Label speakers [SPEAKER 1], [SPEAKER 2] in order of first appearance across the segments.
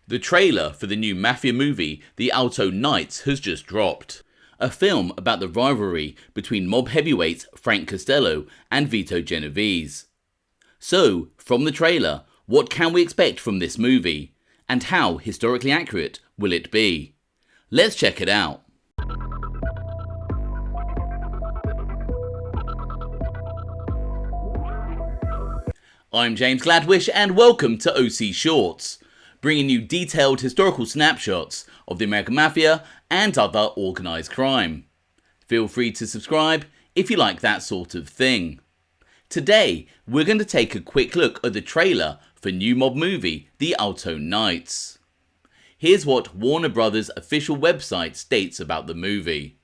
[SPEAKER 1] The trailer for the new mafia movie, The Alto Knights, has just dropped. A film about the rivalry between mob heavyweights Frank Costello and Vito Genovese. So, from the trailer, what can we expect from this movie? And how historically accurate will it be? Let's check it out. I'm James Gladwish and welcome to OC Shorts, bringing you detailed historical snapshots of the American Mafia and other organised crime. Feel free to subscribe if you like that sort of thing. Today, we're going to take a quick look at the trailer for new mob movie, The Alto Knights. Here's what Warner Brothers' official website states about the movie.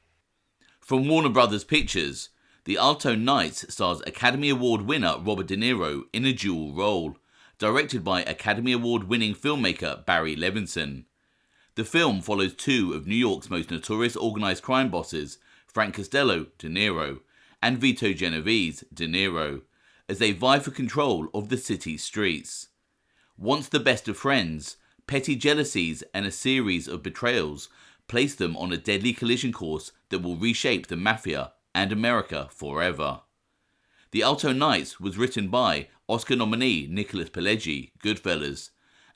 [SPEAKER 1] From Warner Brothers Pictures, The Alto Knights stars Academy Award winner Robert De Niro in a dual role, directed by Academy Award-winning filmmaker Barry Levinson. The film follows two of New York's most notorious organised crime bosses, Frank Costello, De Niro, and Vito Genovese, De Niro, as they vie for control of the city's streets. Once the best of friends, petty jealousies and a series of betrayals place them on a deadly collision course that will reshape the Mafia and America forever. The Alto Knights was written by Oscar nominee NIcholas Pileggi, Goodfellas,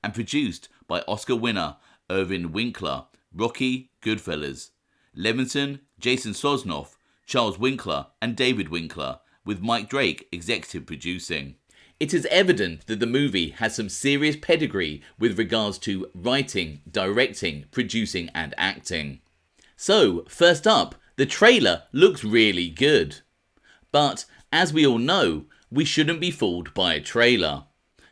[SPEAKER 1] and produced by Oscar winner Irving Winkler, Rocky, Goodfellas, Levinson, Jason Sosnoff, Charles Winkler, and David Winkler, with Mike Drake executive producing. It is evident that the movie has some serious pedigree with regards to writing, directing, producing, and acting. So, first up, the trailer looks really good. But, as we all know, we shouldn't be fooled by a trailer.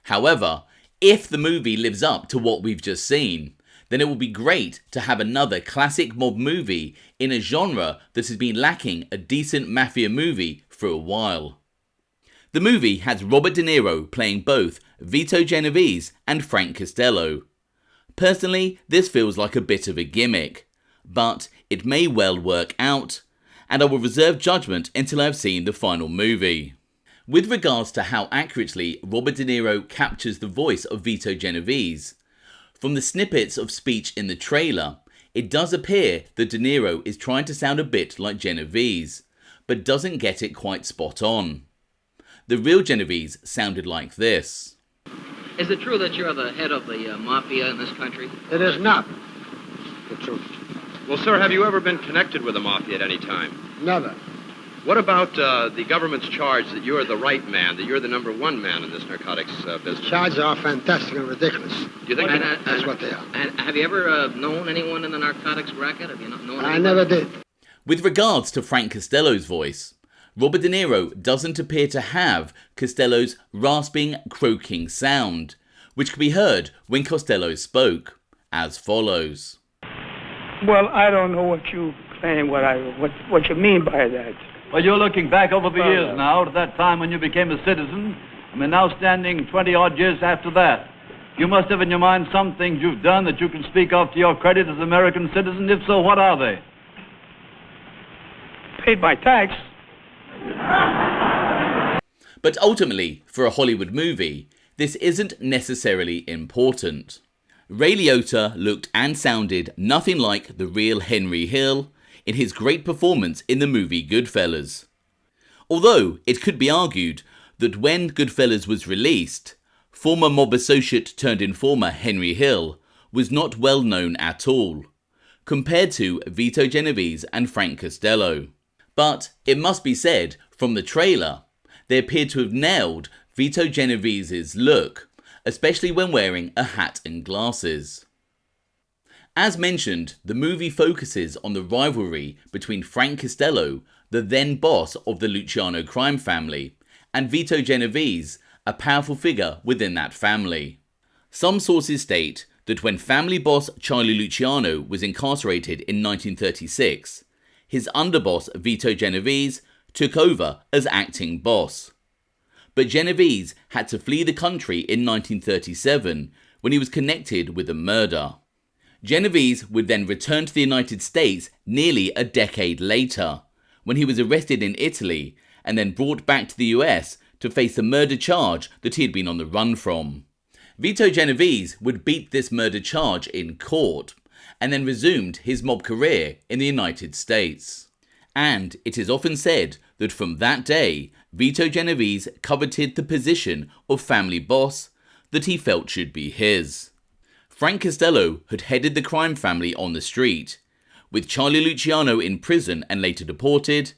[SPEAKER 1] However, if the movie lives up to what we've just seen, then it will be great to have another classic mob movie in a genre that has been lacking a decent mafia movie for a while. The movie has Robert De Niro playing both Vito Genovese and Frank Costello. Personally, this feels like a bit of a gimmick, but it may well work out, and I will reserve judgment until I have seen the final movie. With regards to how accurately Robert De Niro captures the voice of Vito Genovese, from the snippets of speech in the trailer, it does appear that De Niro is trying to sound a bit like Genovese, but doesn't get it quite spot on. The real Genovese sounded like this.
[SPEAKER 2] Is it true that you're the head of the mafia in this country?
[SPEAKER 3] It is not the truth.
[SPEAKER 4] Well, sir, have you ever been connected with the mafia at any time?
[SPEAKER 3] Never.
[SPEAKER 4] What about the government's charge that you're the right man, that you're the number one man in this narcotics business?
[SPEAKER 3] Charges are fantastic and ridiculous.
[SPEAKER 4] Do you think
[SPEAKER 3] That's what they are.
[SPEAKER 2] And have you ever known anyone in the narcotics racket? Have you not known anyone?
[SPEAKER 3] I never did.
[SPEAKER 1] With regards to Frank Costello's voice, Robert De Niro doesn't appear to have Costello's rasping, croaking sound, which could be heard when Costello spoke, as follows.
[SPEAKER 5] Well, I don't know what you claim, what you mean by that.
[SPEAKER 6] Well, you're looking back over the years now to that time when you became a citizen, and we're now standing 20-odd years after that. You must have in your mind some things you've done that you can speak of to your credit as an American citizen. If so, what are they?
[SPEAKER 5] Paid my tax.
[SPEAKER 1] But ultimately, for a Hollywood movie, this isn't necessarily important. Ray Liotta looked and sounded nothing like the real Henry Hill in his great performance in the movie Goodfellas. Although it could be argued that when Goodfellas was released, former mob associate turned informer Henry Hill was not well known at all, compared to Vito Genovese and Frank Costello. But it must be said, from the trailer, they appeared to have nailed Vito Genovese's look, especially when wearing a hat and glasses. As mentioned, the movie focuses on the rivalry between Frank Costello, the then boss of the Luciano crime family, and Vito Genovese, a powerful figure within that family. Some sources state that when family boss Charlie Luciano was incarcerated in 1936, his underboss Vito Genovese took over as acting boss. But Genovese had to flee the country in 1937 when he was connected with a murder. Genovese would then return to the United States nearly a decade later, when he was arrested in Italy and then brought back to the US to face the murder charge that he had been on the run from. Vito Genovese would beat this murder charge in court, and then resumed his mob career in the United States. And it is often said that from that day, Vito Genovese coveted the position of family boss that he felt should be his. Frank Costello had headed the crime family on the street, with Charlie Luciano in prison and later deported,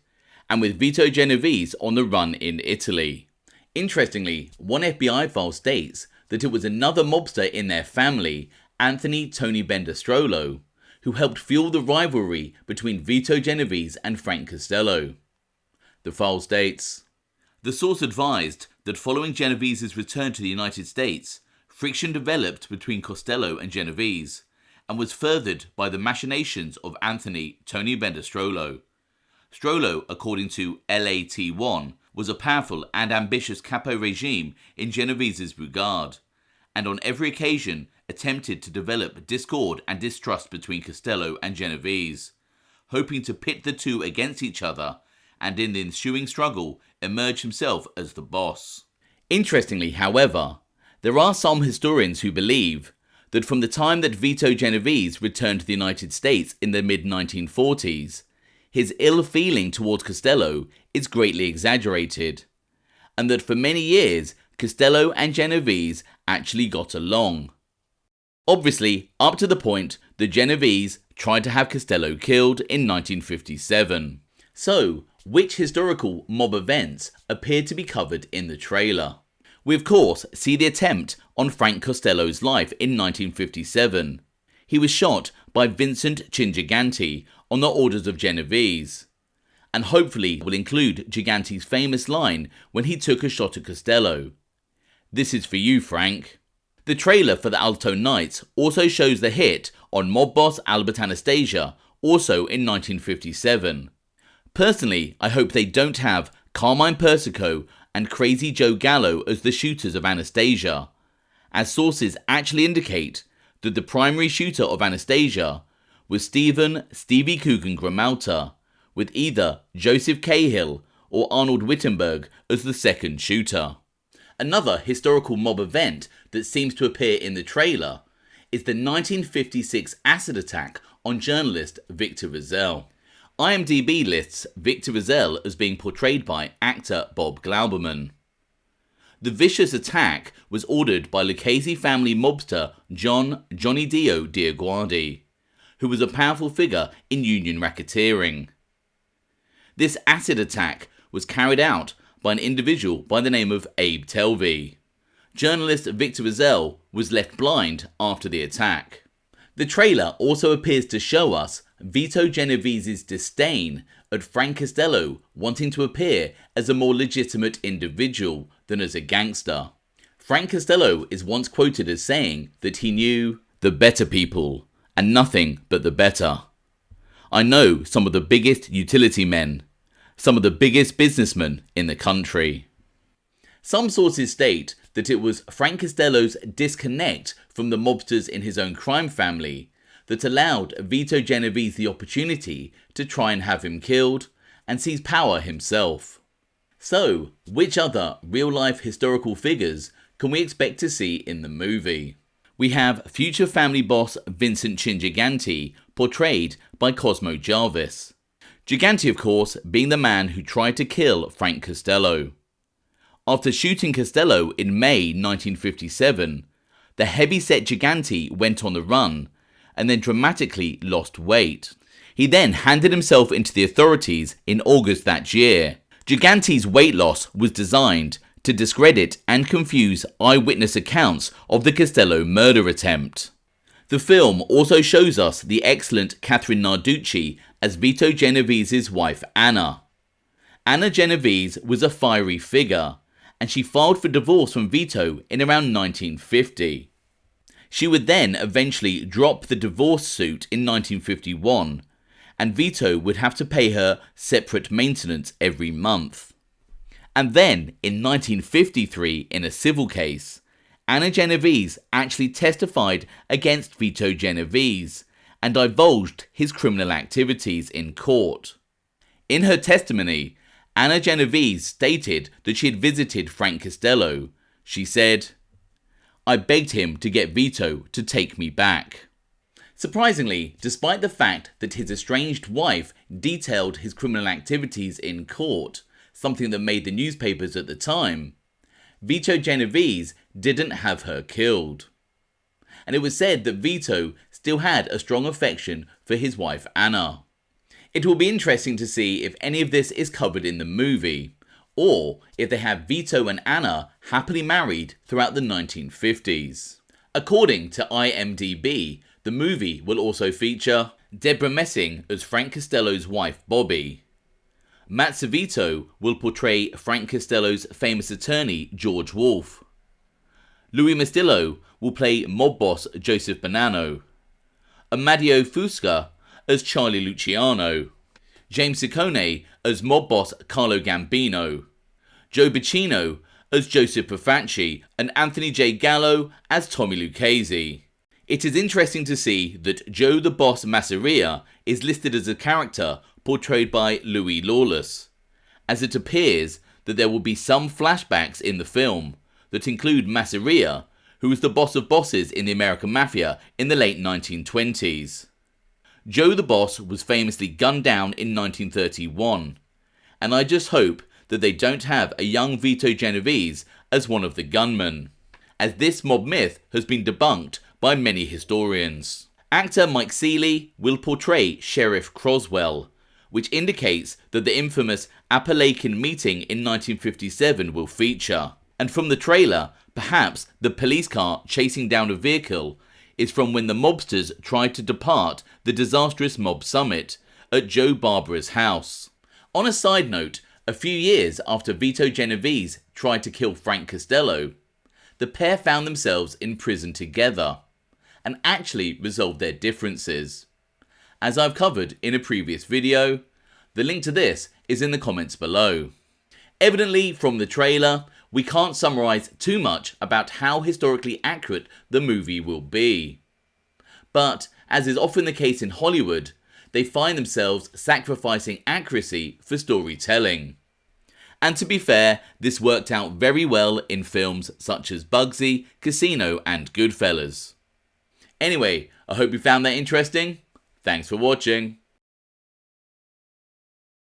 [SPEAKER 1] and with Vito Genovese on the run in Italy. Interestingly, one FBI file states that it was another mobster in their family, Anthony Tony Bendestrollo, who helped fuel the rivalry between Vito Genovese and Frank Costello. The file states, "The source advised that following Genovese's return to the United States, friction developed between Costello and Genovese, and was furthered by the machinations of Anthony Tony Bendestrollo. Strollo, according to LAT1, was a powerful and ambitious capo regime in Genovese's regard, and on every occasion attempted to develop discord and distrust between Costello and Genovese, hoping to pit the two against each other, and in the ensuing struggle emerge himself as the boss." Interestingly, however, there are some historians who believe that from the time that Vito Genovese returned to the United States in the mid-1940s, his ill feeling towards Costello is greatly exaggerated, and that for many years Costello and Genovese actually got along. Obviously, up to the point that Genovese tried to have Costello killed in 1957. So, which historical mob events appeared to be covered in the trailer? We of course see the attempt on Frank Costello's life in 1957. He was shot by Vincent Chin Gigante on the orders of Genovese, and hopefully will include Gigante's famous line when he took a shot at Costello, "This is for you, Frank." The trailer for the Alto Knights also shows the hit on mob boss Albert Anastasia, also in 1957. Personally, I hope they don't have Carmine Persico and Crazy Joe Gallo as the shooters of Anastasia, as sources actually indicate that the primary shooter of Anastasia was Stevie Coogan Grimalta, with either Joseph Cahill or Arnold Wittenberg as the second shooter. Another historical mob event that seems to appear in the trailer is the 1956 acid attack on journalist Victor Rizal. IMDb lists Victor Rizal as being portrayed by actor Bob Glauberman. The vicious attack was ordered by Lucchese family mobster Johnny Dio Diaguardi, who was a powerful figure in union racketeering. This acid attack was carried out by an individual by the name of Abe Telvey. Journalist Victor Rizal was left blind after the attack. The trailer also appears to show us Vito Genovese's disdain at Frank Costello wanting to appear as a more legitimate individual than as a gangster. Frank Costello is once quoted as saying that he knew the better people and nothing but the better. I know some of the biggest utility men, some of the biggest businessmen in the country. Some sources state that it was Frank Costello's disconnect from the mobsters in his own crime family that allowed Vito Genovese the opportunity to try and have him killed and seize power himself. So, which other real-life historical figures can we expect to see in the movie? We have future family boss Vincent Chin Gigante, portrayed by Cosmo Jarvis. Gigante, of course, being the man who tried to kill Frank Costello. After shooting Costello in May 1957, the heavy-set Gigante went on the run and then dramatically lost weight. He then handed himself into the authorities in August that year. Gigante's weight loss was designed to discredit and confuse eyewitness accounts of the Costello murder attempt. The film also shows us the excellent Katherine Narducci as Vito Genovese's wife Anna. Anna Genovese was a fiery figure, and she filed for divorce from Vito in around 1950. She would then eventually drop the divorce suit in 1951, and Vito would have to pay her separate maintenance every month. And then, in 1953, in a civil case, Anna Genovese actually testified against Vito Genovese and divulged his criminal activities in court. In her testimony, Anna Genovese stated that she had visited Frank Costello. She said, I begged him to get Vito to take me back. Surprisingly, despite the fact that his estranged wife detailed his criminal activities in court, something that made the newspapers at the time, Vito Genovese didn't have her killed. And it was said that Vito still had a strong affection for his wife Anna. It will be interesting to see if any of this is covered in the movie, or if they have Vito and Anna happily married throughout the 1950s. According to IMDb, the movie will also feature Debra Messing as Frank Costello's wife Bobby. Matt Savito will portray Frank Costello's famous attorney George Wolfe. Louis Mastillo will play mob boss Joseph Bonanno. Amadio Fusca as Charlie Luciano. James Ciccone as mob boss Carlo Gambino. Joe Bacino as Joseph Profaci, and Anthony J. Gallo as Tommy Lucchese. It is interesting to see that Joe the Boss Masseria is listed as a character portrayed by Louis Lawless, as it appears that there will be some flashbacks in the film that include Masseria, who was the boss of bosses in the American Mafia in the late 1920s. Joe the Boss was famously gunned down in 1931, and I just hope that they don't have a young Vito Genovese as one of the gunmen, as this mob myth has been debunked by many historians. Actor Mike Seeley will portray Sheriff Croswell, which indicates that the infamous Appalachian meeting in 1957 will feature. And from the trailer, perhaps the police car chasing down a vehicle is from when the mobsters tried to depart the disastrous mob summit at Joe Barbara's house. On a side note, a few years after Vito Genovese tried to kill Frank Costello, the pair found themselves in prison together and actually resolved their differences. As I've covered in a previous video, the link to this is in the comments below. Evidently from the trailer, we can't summarise too much about how historically accurate the movie will be. But, as is often the case in Hollywood, they find themselves sacrificing accuracy for storytelling. And to be fair, this worked out very well in films such as Bugsy, Casino and Goodfellas. Anyway, I hope you found that interesting. Thanks for watching.